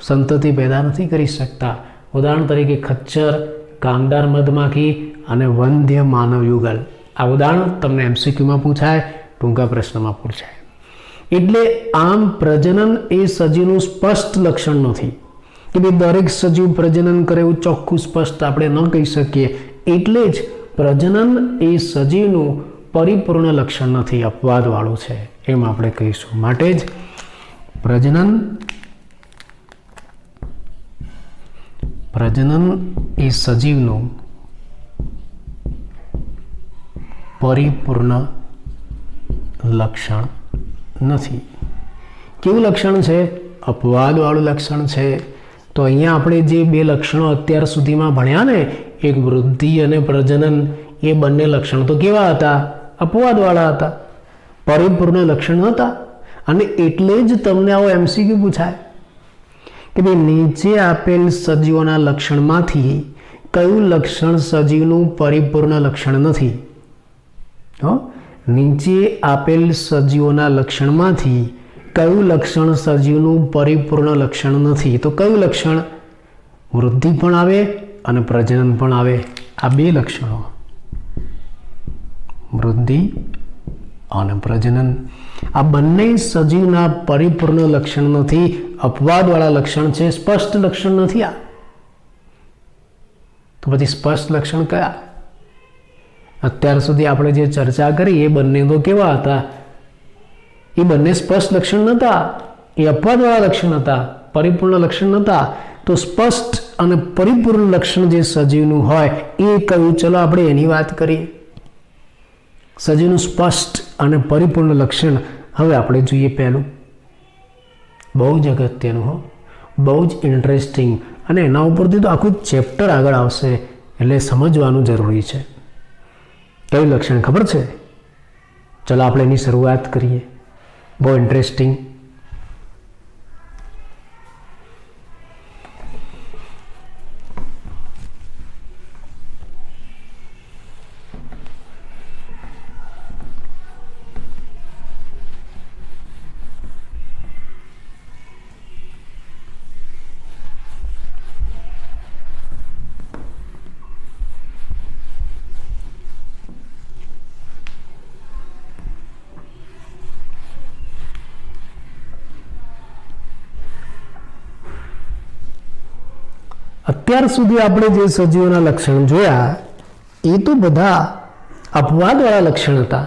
સંતતિ પેદા નથી કરી શકતા. ઉદાહરણ તરીકે ખચ્ચર, કામદાર મધમાખી અને વંધ્ય માનવ યુગલ. આ ઉદાહરણ તમને MCQમાં પૂછાય, ટૂંકા પ્રશ્નમાં પૂછાય. એટલે આમ પ્રજનન એ સજીવનું સ્પષ્ટ લક્ષણ નથી કે ભાઈ દરેક સજીવ પ્રજનન કરે એવું ચોખ્ખું સ્પષ્ટ આપણે ન કહી શકીએ. એટલે જ પ્રજનન એ સજીવનું પરિપૂર્ણ લક્ષણ નથી, અપવાદવાળું છે એમ આપણે કહીશું. માટે જ પ્રજનન એ સજીવનું પરિપૂર્ણ લક્ષણ નથી. કેવું લક્ષણ છે? અપવાદવાળું લક્ષણ છે. તો અહીંયા આપણે જે બે લક્ષણો અત્યાર સુધીમાં ભણ્યા ને, એક વૃદ્ધિ અને પ્રજનન, એ બંને લક્ષણો તો કેવા હતા? અપવાદવાળા હતા, પરિપૂર્ણ લક્ષણ હતા. અને એટલે જ તમને આવો MCQ પૂછાય કે ભાઈ નીચે આપેલ સજીવોના લક્ષણમાંથી કયું લક્ષણ સજીવનું પરિપૂર્ણ લક્ષણ નથી? નીચે આપેલ સજીવોના લક્ષણમાંથી કયું લક્ષણ સજીવનું પરિપૂર્ણ લક્ષણ નથી? તો કયું લક્ષણ? વૃદ્ધિ પણ આવે અને પ્રજનન પણ આવે. આ બે લક્ષણો, વૃદ્ધિ અને પ્રજનન, આ બંને સજીવના પરિપૂર્ણ લક્ષણ નથી, અપવાદવાળા લક્ષણ છે, સ્પષ્ટ લક્ષણ નથી. આ તો પછી સ્પષ્ટ લક્ષણ કયા? અત્યાર સુધી આપણે જે ચર્ચા કરી એ બંને તો કેવા હતા? એ બંને સ્પષ્ટ લક્ષણ નહોતા, એ અપવાદવાળા લક્ષણ હતા, પરિપૂર્ણ લક્ષણ નહોતા. તો સ્પષ્ટ અને પરિપૂર્ણ લક્ષણ જે સજીવનું હોય એ કયું? ચલો આપણે એની વાત કરીએ. સજીવનું સ્પષ્ટ અને પરિપૂર્ણ લક્ષણ હવે આપણે જોઈએ. પહેલું બહુ જ અગત્યનું, બહુ જ ઇન્ટરેસ્ટિંગ, અને એના ઉપરથી તો આખું ચેપ્ટર આગળ આવશે, એટલે સમજવાનું જરૂરી છે. કયું લક્ષણ ખબર છે? ચલો આપણે એની શરૂઆત કરીએ. બહુ ઇન્ટરેસ્ટિંગ. અત્યાર સુધી આપણે જે સજીવોના લક્ષણ જોયા એ તો બધા અપવાદવાળા લક્ષણ હતા.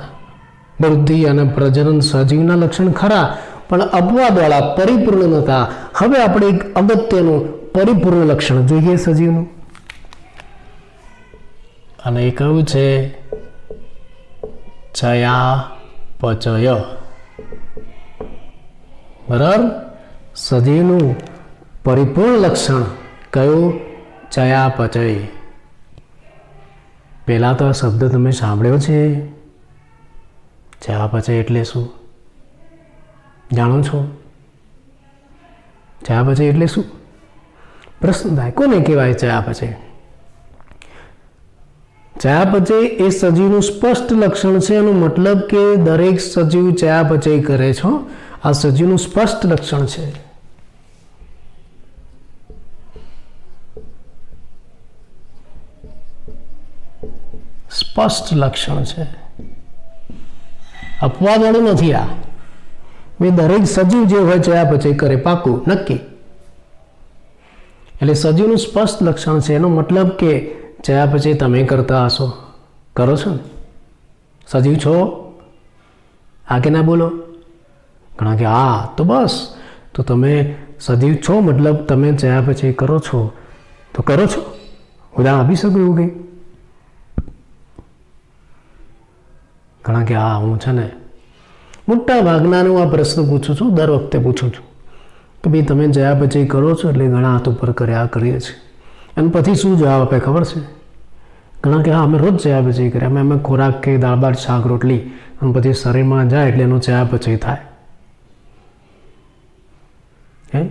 વૃદ્ધિ અને પ્રજનન સજીવના લક્ષણ ખરા, પણ અપવાદવાળા, પરિપૂર્ણ નહોતા. હવે આપણે એક અગત્યનું પરિપૂર્ણ લક્ષણ જોઈએ સજીવનું, અને એ કયું છે? ચયાપચય. બરાબર? સજીવનું પરિપૂર્ણ લક્ષણ કયું? ચયાપચય. પહેલાં તો આ શબ્દ તમે સાંભળ્યો છે? ચયાપચય એટલે શું જાણો છો? ચયાપચય એટલે શું? પ્રશ્ન થાય, કોને કહેવાય ચયાપચય? ચયાપચય એ સજીવનું સ્પષ્ટ લક્ષણ છે. એનો મતલબ કે દરેક સજીવ ચયાપચય કરે છે. આ સજીવનું સ્પષ્ટ લક્ષણ છે. સ્પષ્ટ લક્ષણ છે, અપવાદવાળું નથી. આ દરેક સજીવ જે હોય ચયાપચય કરે, પાકું, નક્કી. એટલે સજીવનું સ્પષ્ટ લક્ષણ છે. એનો મતલબ કે ચયાપચય તમે કરતા હશો, કરો છો ને? સજીવ છો? આ કે ના બોલો? ઘણા કે હા, તો બસ, તો તમે સજીવ છો મતલબ તમે ચયાપચય કરો છો, તો કરો છો? ઉદાહરણ આપી શકું એવું કંઈ? ઘણા કે હા, હું છે ને મોટા ભાગનાનું આ પ્રશ્ન પૂછું છું, દર વખતે પૂછું છું કે ભાઈ તમે ચયાપચય કરો છો? એટલે ઘણા હાથ ઉપર કર્યા કરીએ છીએ. અને પછી શું જવાબ આપે ખબર છે? ઘણા કે હા અમે રોજ ચયાપચય કરીએ, અમે ખોરાક કે દાળ ભાત શાક રોટલી, અને પછી શરીરમાં જાય એટલે એનું ચયાપચય થાય.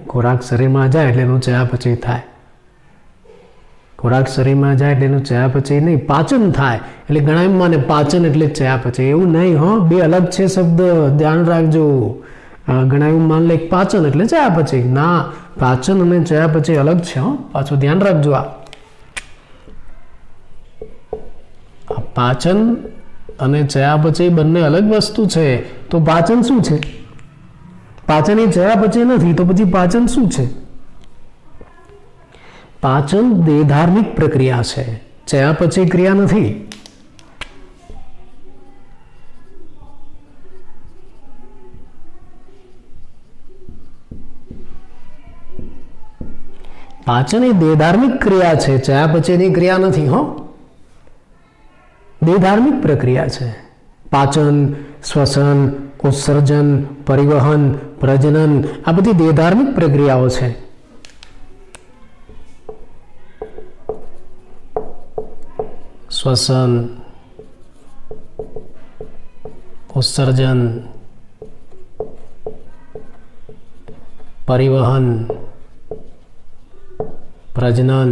ખોરાક શરીરમાં જાય એટલે એનું ચયાપચય થાય. ખોરાક શરીરમાં જાય એટલે એનું ચયાપચય નહીં, પાચન થાય. એટલે ઘણા એમ માને પાચન એટલે ચયાપચય. એવું નહીં હો, બે અલગ છે શબ્દ, ધ્યાન રાખજો. ઘણા એવું માન લે પાચન એટલે ચયાપચય. ના, પાચન અને ચયાપચય અલગ છે હો, પાછું ધ્યાન રાખજો. આ પાચન અને ચયાપચય બંને અલગ વસ્તુ છે. તો પાચન શું છે? પાચન એ ચયાપચય નથી, તો પછી પાચન શું છે? પાચન દેહધાર્મિક પ્રક્રિયા છે, ચયાપચય ક્રિયા નથી. પાચન એ દેહધાર્મિક ક્રિયા છે, ચયાપચયની ક્રિયા નથી હો. દેહધાર્મિક પ્રક્રિયા છે. પાચન, શ્વસન, ઉત્સર્જન, પરિવહન, પ્રજનન, આ બધી દેહધાર્મિક પ્રક્રિયાઓ છે. શ્વસન, ઉત્સર્જન, પરિવહન, પ્રજનન,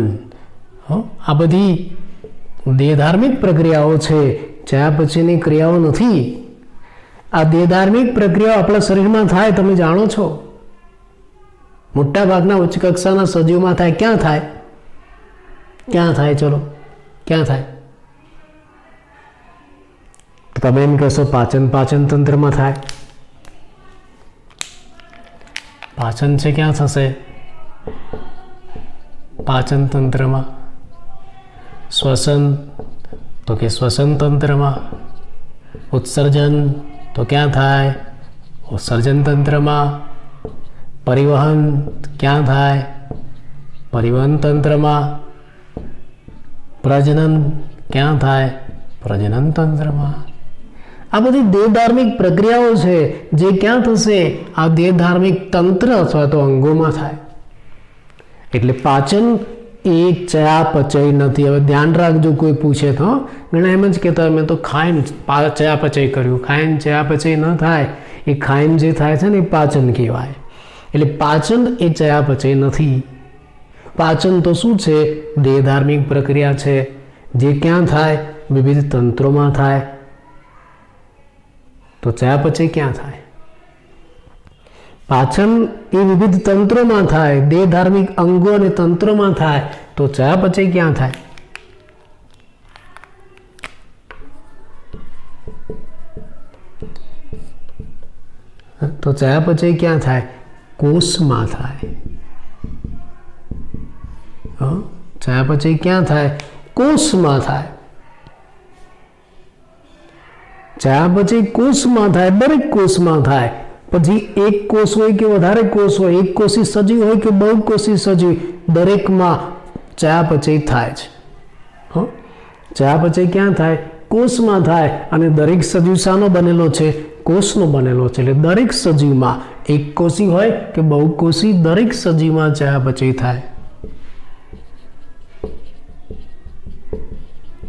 આ બધી દેહધાર્મિક પ્રક્રિયાઓ છે, ચયાપચયની ક્રિયાઓ નથી. આ દેહધાર્મિક પ્રક્રિયાઓ આપણા શરીરમાં થાય, તમે જાણો છો. મોટા ભાગના ઉચ્ચ કક્ષાના સજીવમાં થાય. ક્યાં થાય? ક્યાં થાય? ચલો, ક્યાં થાય? તમે એમ કહેશો પાચન તંત્રમાં થાય. પાચન છે ક્યાં થશે? પાચન તંત્રમાં. શ્વસન તો કે શ્વસન તંત્રમાં. ઉત્સર્જન તો ક્યાં થાય? ઉત્સર્જન તંત્રમાં. પરિવહન ક્યાં થાય? પરિવહન તંત્રમાં. પ્રજનન ક્યાં થાય? પ્રજનન તંત્રમાં. આ બધી દેહધાર્મિક પ્રક્રિયાઓ છે જે ક્યાં થશે? આ દેહધાર્મિક તંત્ર અથવા તો અંગોમાં થાય. એટલે પાચન એ ચયાપચય નથી. હવે ધ્યાન રાખજો, કોઈ પૂછે તો ઘણા એમ જ કહેતા હોય મેં તો ખાઈને ચયાપચય કર્યું. ખાઈને ચયાપચય ન થાય. એ ખાઈને જે થાય છે ને એ પાચન કહેવાય. એટલે પાચન એ ચયાપચય નથી. પાચન તો શું છે? દેહધાર્મિક પ્રક્રિયા છે જે ક્યાં થાય? વિવિધ તંત્રોમાં થાય. તો ચયાપચય ક્યાં થાય? પાચન એ વિવિધ તંત્રોમાં થાય, દેહધાર્મિક અંગો અને તંત્રોમાં થાય. તો ચયાપચય ક્યાં થાય? તો ચયાપચય ક્યાં થાય? કોષમાં થાય. ચયાપચય ક્યાં થાય? કોષમાં થાય. ચયાપચય કોષમાં થાય, દરેક કોષમાં થાય. પછી એક કોષ હોય કે વધારે કોષ હોય, એક કોષી સજીવ હોય કે બહુકોષી સજીવ, દરેકમાં ચયાપચય થાય છે. ચયાપચય ક્યાં થાય? કોષમાં થાય. અને દરેક સજીવ શાનો બનેલો છે? કોષનો બનેલો છે. એટલે દરેક સજીવમાં, એક કોષી હોય કે બહુકોષી, દરેક સજીવમાં ચયાપચય થાય.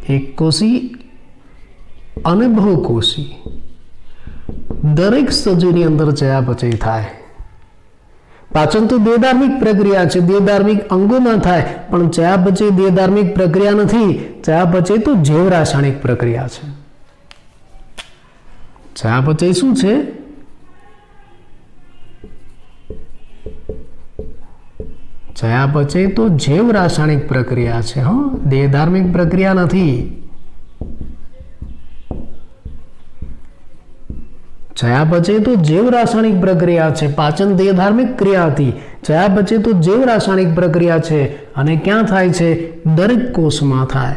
એક કોષી અને બહુકોષી દરેક સજીવની અંદર ચયાપચય થાય. પાચન તો દેહધાર્મિક પ્રક્રિયા છે, દેહધાર્મિક અંગોમાં થાય. પણ ચયાપચય દેહધાર્મિક પ્રક્રિયા નથી. ચયાપચય તો જૈવ રાસાયણિક પ્રક્રિયા છે. ચયાપચય શું છે? ચયાપચય તો જૈવ રાસાયણિક પ્રક્રિયા છે. દેહધાર્મિક પ્રક્રિયા નથી. ચયાપચય તો જૈવ રાસાયણિક પ્રક્રિયા છે. પાચન દેહધાર્મિક ક્રિયા હતી. ચયાપચય તો જૈવ રાસાયણિક પ્રક્રિયા છે. અને ક્યાં થાય છે? દરેક કોષમાં થાય.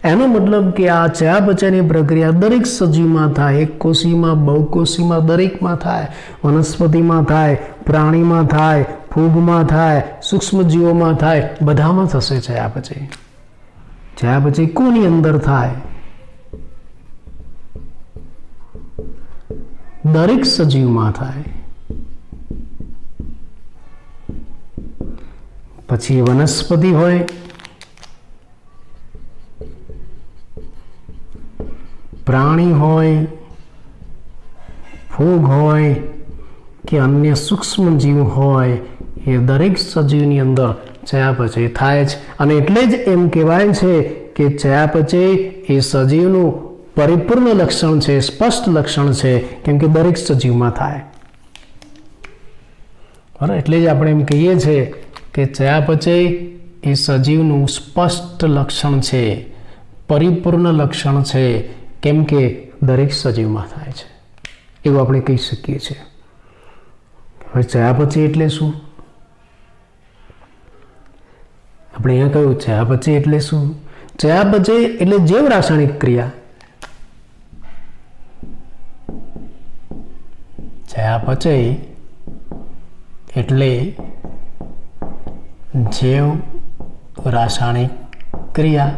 એનો મતલબ કે આ ચયાપચયની પ્રક્રિયા દરેક સજીવમાં થાય. એક કોષીમાં, બહુકોષીમાં, દરેકમાં થાય. વનસ્પતિમાં થાય, પ્રાણીમાં થાય, ફૂગમાં થાય, સૂક્ષ્મજીવોમાં થાય, બધામાં થશે ચયાપચય. ચયાપચય કોની અંદર થાય? દરેક સજીવમાં થાય. પછી વનસ્પતિ હોય પ્રાણી હોય, ફૂગ હોય કે અન્ય સૂક્ષ્મ જીવ હોય, એ દરેક સજીવની અંદર ચયાપચય થાય છે. અને એટલે જ એમ કહેવાય છે કે ચયાપચય એ સજીવનું પરિપૂર્ણ લક્ષણ છે, સ્પષ્ટ લક્ષણ છે, કેમ કે દરેક સજીવમાં થાય. બરાબર, એટલે જ આપણે એમ કહીએ છીએ કે ચયાપચય એ સજીવનું સ્પષ્ટ લક્ષણ છે, પરિપૂર્ણ લક્ષણ છે, કેમ કે દરેક સજીવમાં થાય છે, એવું આપણે કહી શકીએ છીએ. હવે ચયાપચય એટલે શું? આપણે અહીંયા કહ્યું ચયાપચય એટલે શું? ચયાપચય એટલે જૈવ રાસાયણિક ક્રિયા. ચયાપચય એટલે જૈવ રાસાયણિક ક્રિયા.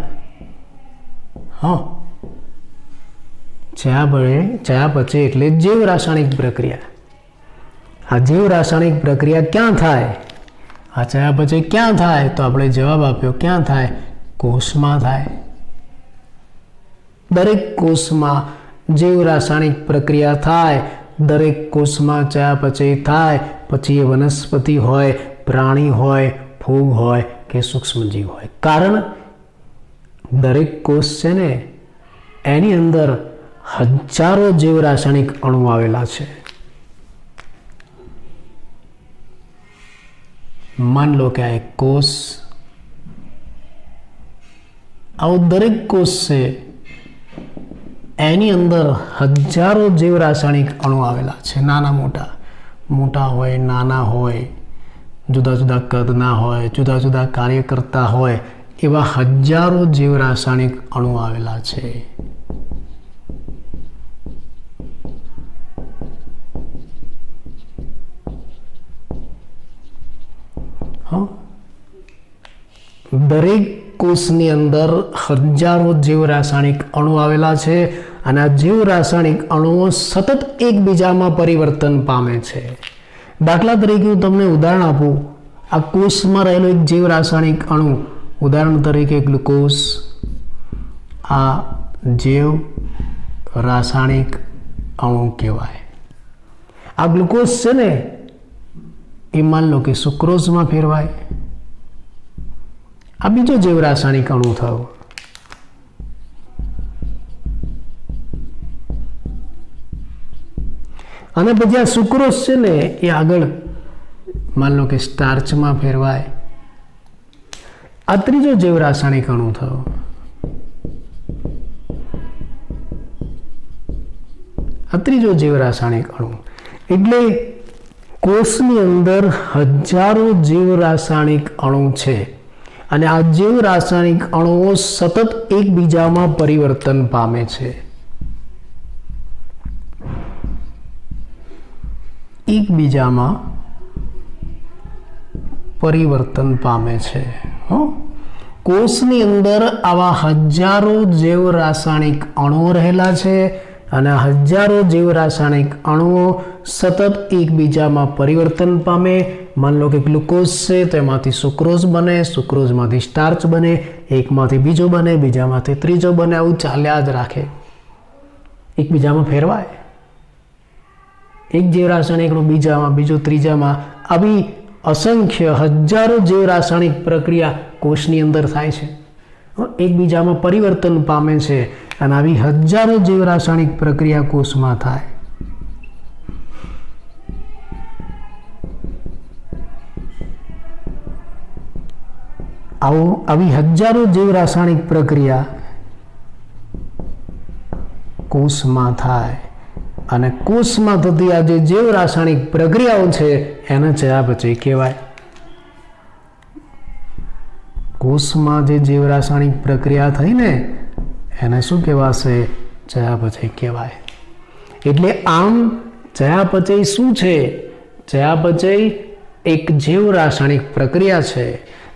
ચયાપચય એટલે જૈવ રાસાયણિક પ્રક્રિયા. આ જૈવ રાસાયણિક પ્રક્રિયા ક્યાં થાય? આ ચયાપચય ક્યાં થાય? તો આપણે જવાબ આપ્યો, ક્યાં થાય? કોષમાં થાય. દરેક કોષમાં જૈવ રાસાયણિક પ્રક્રિયા થાય, દરેક કોષમાં ચયાપચય થાય. પછી એ વનસ્પતિ હોય, પ્રાણી હોય, ફૂગ હોય કે સૂક્ષ્મજીવ હોય. કારણ દરેક કોષ છે ને, એની અંદર હજારો જૈવ રાસાયણિક અણુ આવેલા છે. માન લો કે આ એક કોષ, આવો દરેક કોષ છે, એની અંદર હજારો જૈવ રાસાયણિક અણુ આવેલા છે. નાના મોટા, મોટા હોય, નાના હોય, જુદા જુદા કદના હોય, જુદા જુદા કાર્ય કરતા હોય, એવા હજારો જૈવ રાસાયણિક અણુ આવેલા છે. દરેક કોષની અંદર હજારો જૈવ રાસાયણિક અણુ આવેલા છે. અને આ જૈવ રાસાયણિક અણુઓ સતત એકબીજામાં પરિવર્તન પામે છે. દાખલા તરીકે હું તમને ઉદાહરણ આપું. આ કોષમાં રહેલો એક જૈવ રાસાયણિક અણુ, ઉદાહરણ તરીકે ગ્લુકોઝ, આ જૈવ રાસાયણિક અણુ કહેવાય. આ ગ્લુકોઝ છે ને, એ માન લો કે સુક્રોઝમાં ફેરવાય. આ બીજો જૈવ રાસાયણિક અણુ થયો. અને પછી આ સુક્રોઝ છે ને, એ આગળ માન લો કે સ્ટાર્ચમાં ફેરવાય. આ ત્રીજો જૈવ રાસાયણિક અણુ થયો. આ ત્રીજો જૈવ રાસાયણિક અણુ. એટલે કોષની અંદર હજારો જૈવ રાસાયણિક અણુ છે. અને આ જૈવ રાસાયણિક અણુઓ સતત એકબીજામાં પરિવર્તન પામે છે. એકબીજામાં પરિવર્તન પામે છે. કોષની અંદર આવા હજારો જૈવ રાસાયણિક અણુઓ રહેલા છે. અને હજારો જૈવ રાસાયણિક અણુઓ સતત એકબીજામાં પરિવર્તન પામે. માન લો કે ગ્લુકોઝ છે, તો એમાંથી સુક્રોઝ બને, સુક્રોઝમાંથી સ્ટાર્ચ બને, એકમાંથી બીજો બને, બીજામાંથી ત્રીજો બને, આવું ચાલ્યા જ રાખે. એકબીજામાં ફેરવાય. એક જૈવ રાસાયણિક અણુ બીજામાં, બીજો ત્રીજામાં, આવી અસંખ્ય હજારો જૈવ રાસાયણિક પ્રક્રિયા કોષની અંદર થાય છે. એકબીજામાં પરિવર્તન પામે છે. અને આવી હજારો જૈવ રાસાયણિક પ્રક્રિયા કોષમાં થાય. આવી હજારો જૈવ રાસાયણિક પ્રક્રિયા કોષમાં થાય. અને કોષમાં થતી આ જે જૈવ રાસાયણિક પ્રક્રિયાઓ છે, એને ચયાપચય કહેવાય. કોષમાં જે જૈવ રાસાયણિક પ્રક્રિયા થઈ ને, એને શું કહેવાશે? ચયાપચય કહેવાય. એટલે આમ ચયાપચય શું છે? ચયાપચય એક જૈવ રાસાયણિક પ્રક્રિયા છે.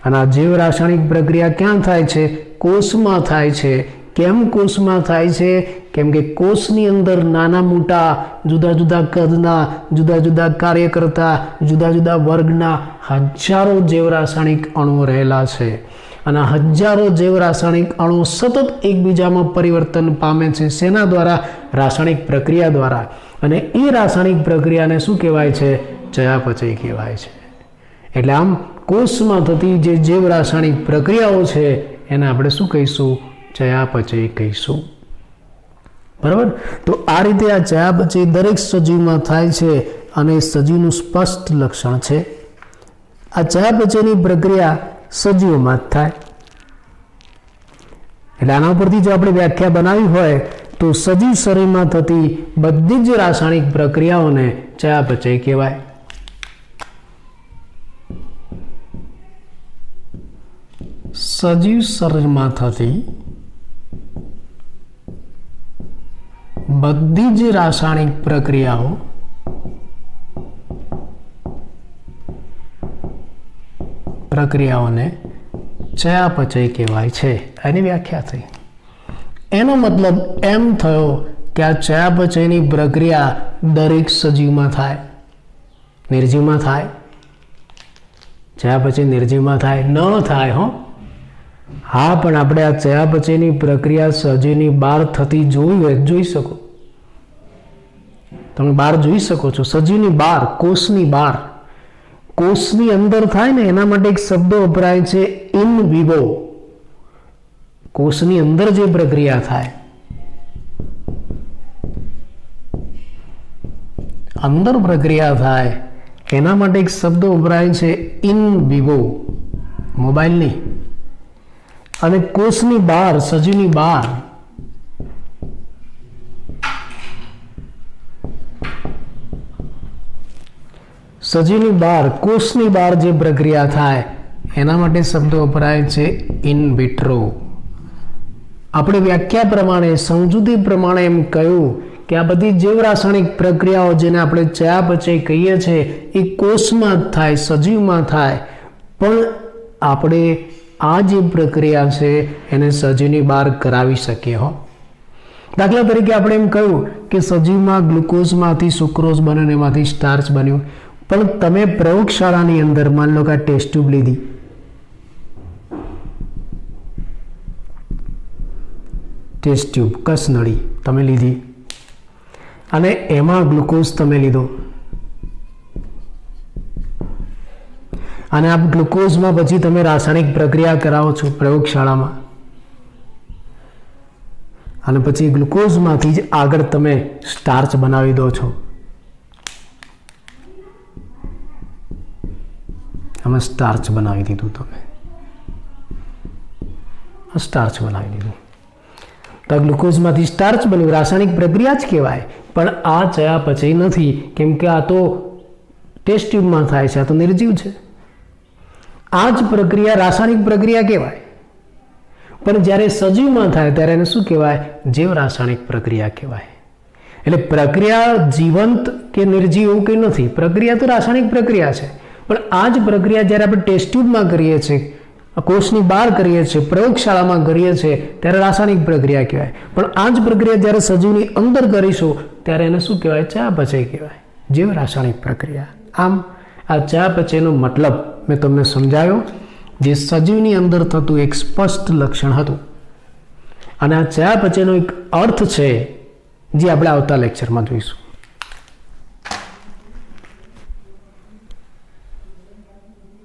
અને આ જૈવ રાસાયણિક પ્રક્રિયા ક્યાં થાય છે? કોષમાં થાય છે. કેમ કોષમાં થાય છે? કેમ કે કોષની અંદર નાના મોટા, જુદા જુદા કદના, જુદા જુદા કાર્ય કરતા, જુદા જુદા વર્ગના હજારો જૈવ રાસાયણિક અણુઓ રહેલા છે. અને હજારો જૈવ રાસાયણિક અણુ સતત એકબીજામાં પરિવર્તન પામે છે. શેના દ્વારા? રાસાયણિક પ્રક્રિયા દ્વારા. અને એ રાસાયણિક પ્રક્રિયાને શું કહેવાય છે? ચયાપચય કહેવાય છે. એટલે આમ કોષમાં થતી જે જૈવ રાસાયણિક પ્રક્રિયાઓ છે એને આપણે શું કહીશું? ચયાપચય કહીશું. બરાબર. તો આ રીતે આ ચયાપચય દરેક સજીવમાં થાય છે અને સજીવનું સ્પષ્ટ લક્ષણ છે. આ ચયાપચયની પ્રક્રિયા સજીવોમાં જ થાય. એટલે આના ઉપરથી જો આપણે વ્યાખ્યા બનાવી હોય તો સજીવ શરીરમાં થતી બધી જ રાસાયણિક પ્રક્રિયાઓને ચયાપચય કહેવાય. સજીવ શરીરમાં થતી બધી જ રાસાયણિક પ્રક્રિયાઓને ચયાપચય કહેવાય છે. એની વ્યાખ્યા થઈ. એનો મતલબ એમ થયો કે આ ચયાપચયની પ્રક્રિયા દરેક સજીવમાં થાય. નિર્જીવમાં થાય? ચયાપચય નિર્જીવમાં થાય? ન થાય. હા, પણ આપણે આ ચયાપચયની પ્રક્રિયા સજીવની બહાર થતી જોઈ હોય જોઈ શકો. તમે બહાર જોઈ શકો છો. સજીવની બહાર, કોષની બહાર. કોષની અંદર થાય ને એના માટે એક શબ્દ વપરાય છે ઇન વિવો. કોષની અંદર જે પ્રક્રિયા થાય, અંદર પ્રક્રિયા થાય એના માટે એક શબ્દ વપરાય છે ઇન વિવો. મોબાઈલની. અને કોષની બહાર, સજીવની બહાર કોષની બહાર જે પ્રક્રિયા થાય એના માટે શબ્દ વપરાય છે ઇન વિટ્રો. આપણે વ્યાખ્યા પ્રમાણે, સમજૂતી પ્રમાણે એમ કહ્યું કે આ બધી જૈવ રાસાયણિક પ્રક્રિયાઓ જેને આપણે ચયાપચય કહીએ છીએ એ કોષમાં જ થાય, સજીવમાં થાય. પણ આપણે આ જે પ્રક્રિયા છે એને સજીવની બહાર કરાવી શકીએ. દાખલા તરીકે આપણે એમ કહ્યું કે સજીવમાં ગ્લુકોઝમાંથી સુક્રોઝ બન્યું, એમાંથી સ્ટાર્ચ બન્યું. પણ તમે પ્રયોગશાળાની અંદર માન લો કે આ ટેસ્ટ ટ્યુબ લીધી, ટેસ્ટ ટ્યુબ કસનળી તમે લીધી અને એમાં ગ્લુકોઝ તમે લીધો અને આ ગ્લુકોઝમાં પછી તમે રાસાયણિક પ્રક્રિયા કરાવો છો પ્રયોગશાળામાં અને પછી ગ્લુકોઝમાંથી જ આગળ તમે સ્ટાર્ચ બનાવી દો છો. આમાં સ્ટાર્ચ બનાવી દીધું, તમે સ્ટાર્ચ બનાવી દીધું. તો ગ્લુકોઝમાંથી સ્ટાર્ચ બન્યું, રાસાયણિક પ્રક્રિયા જ કહેવાય. પણ આ ચયાપચય નથી, કેમ કે આ તો ટેસ્ટ ટ્યુબમાં થાય છે, આ તો નિર્જીવ છે. આ જ પ્રક્રિયા રાસાયણિક પ્રક્રિયા કહેવાય. પણ જ્યારે સજીવમાં થાય ત્યારે એને શું કહેવાય? જૈવ રાસાયણિક પ્રક્રિયા કહેવાય. એટલે પ્રક્રિયા જીવંત કે નિર્જીવ એવું કંઈ નથી. પ્રક્રિયા તો રાસાયણિક પ્રક્રિયા છે. પણ આ જ પ્રક્રિયા જ્યારે આપણે ટેસ્ટ ટ્યુબમાં કરીએ છીએ, કોષની બહાર કરીએ છીએ, પ્રયોગશાળામાં કરીએ છીએ ત્યારે રાસાયણિક પ્રક્રિયા કહેવાય. પણ આ જ પ્રક્રિયા જ્યારે સજીવની અંદર કરીશું ત્યારે એને શું કહેવાય? ચયાપચય કહેવાય, જૈવ રાસાયણિક પ્રક્રિયા. આમ આ ચયાપચયનો મતલબ મેં તમને સમજાવ્યો, જે સજીવની અંદર થતું એક સ્પષ્ટ લક્ષણ હતું. અને આ ચયાપચયનો એક અર્થ છે જે આપણે આવતા લેક્ચરમાં જોઈશું.